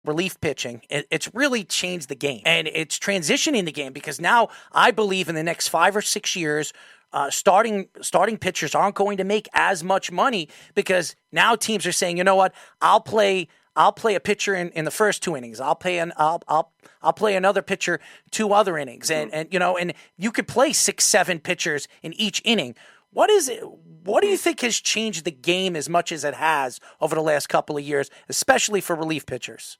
relief pitching, it's really changed the game, and it's transitioning the game, because now I believe in the next 5 or 6 years, starting pitchers aren't going to make as much money, because now teams are saying, you know what, I'll play a pitcher in the first 2 innings. I'll play another pitcher 2 other innings, and you could play 6, 7 pitchers in each inning. What do you think has changed the game as much as it has over the last couple of years, especially for relief pitchers?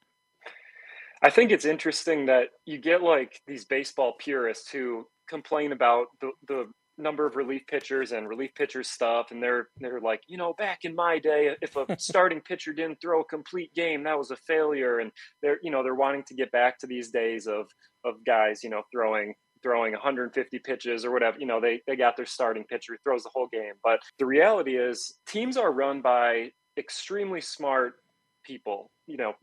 I think it's interesting that you get like these baseball purists who complain about the number of relief pitchers and relief pitcher stuff, and they're like, back in my day, if a starting pitcher didn't throw a complete game, that was a failure. And they're wanting to get back to these days of guys, throwing 150 pitches or whatever. They got their starting pitcher who throws the whole game. But the reality is teams are run by extremely smart people,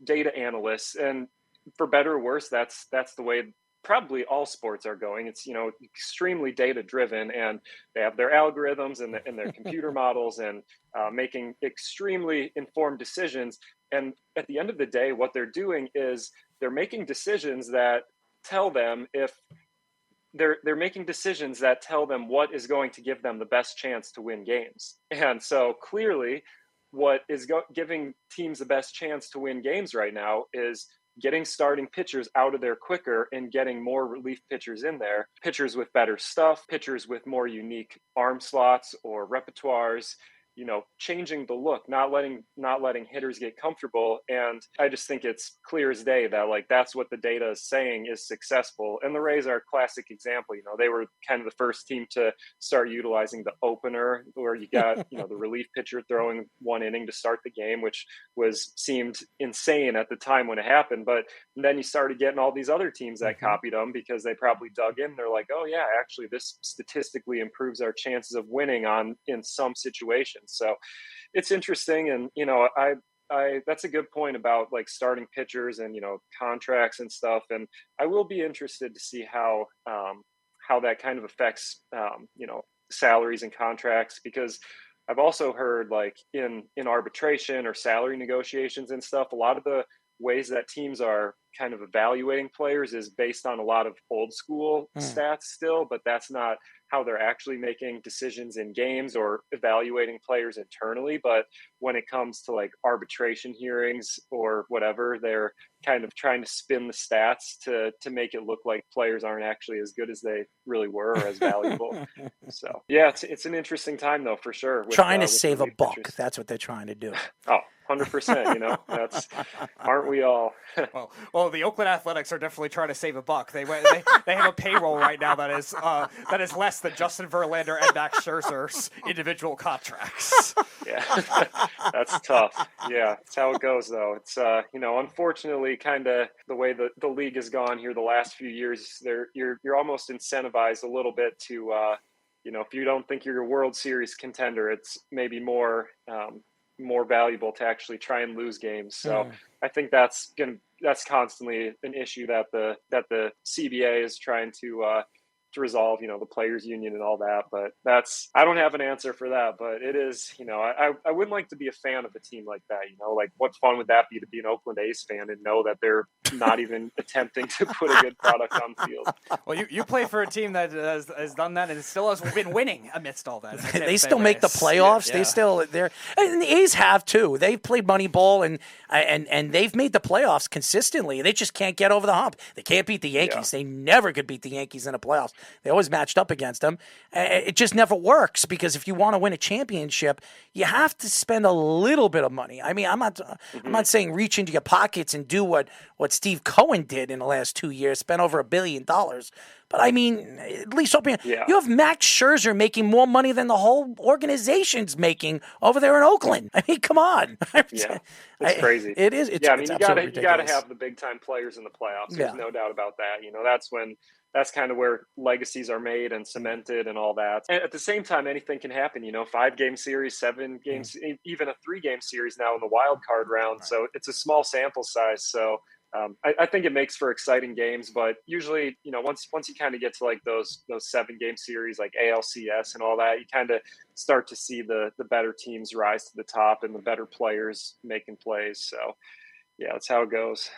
data analysts, and for better or worse, that's the way probably all sports are going. It's, extremely data driven, and they have their algorithms and their computer models, and making extremely informed decisions. And at the end of the day, what they're doing is they're making decisions that tell them what is going to give them the best chance to win games. And so clearly what is giving teams the best chance to win games right now is getting starting pitchers out of there quicker and getting more relief pitchers in there, pitchers with better stuff, pitchers with more unique arm slots or repertoires, changing the look, not letting hitters get comfortable. And I just think it's clear as day that that's what the data is saying is successful. And the Rays are a classic example. They were kind of the first team to start utilizing the opener, where you got, the relief pitcher throwing 1 inning to start the game, which seemed insane at the time when it happened. But then you started getting all these other teams that copied them, because they probably dug in. They're like, oh yeah, actually this statistically improves our chances of winning in some situations. So it's interesting. And, I that's a good point about starting pitchers and, contracts and stuff. And I will be interested to see how that kind of affects, salaries and contracts, because I've also heard in arbitration or salary negotiations and stuff, a lot of the ways that teams are kind of evaluating players is based on a lot of old school stats still, but that's not how they're actually making decisions in games or evaluating players internally. But when it comes to arbitration hearings or whatever, they're kind of trying to spin the stats to make it look like players aren't actually as good as they really were, or as valuable. So yeah, it's an interesting time though, for sure. Trying to save a buck. Pitchers. That's what they're trying to do. Oh, 100%, that's, aren't we all? Well, the Oakland Athletics are definitely trying to save a buck. They have a payroll right now that is less than Justin Verlander and Max Scherzer's individual contracts. Yeah, that's tough. Yeah, that's how it goes though. It's unfortunately kind of the way the league has gone here the last few years. You're almost incentivized a little bit to if you don't think you're a World Series contender, it's maybe more valuable to actually try and lose games. So I think that's constantly an issue that the CBA is trying to resolve, the players union and all that. But I don't have an answer for that, but it is, I wouldn't like to be a fan of a team like that. What fun would that be to be an Oakland A's fan and know that they're not even attempting to put a good product on the field? Well, you play for a team that has done that and still has been winning amidst all that. They still make the playoffs. Yeah. And the A's have too. They've played Moneyball and they've made the playoffs consistently. They just can't get over the hump. They can't beat the Yankees. Yeah. They never could beat the Yankees in the playoffs. They always matched up against them. It just never works, because if you want to win a championship, you have to spend a little bit of money. I mean, I'm not saying reach into your pockets and do what Steve Cohen did in the last 2 years, spent over $1 billion. But I mean, at least you have Max Scherzer making more money than the whole organization's making over there in Oakland. I mean, come on. Yeah, it's crazy. It is. You got to have the big time players in the playoffs. There's no doubt about that. That's kind of where legacies are made and cemented and all that. And at the same time, anything can happen. 5-game series, 7 games, even a 3-game series now in the wild card round. Right. So it's a small sample size. So I think it makes for exciting games, but usually, once you kind of get to those 7-game series, like ALCS and all that, you kind of start to see the better teams rise to the top and the better players making plays. So yeah, that's how it goes.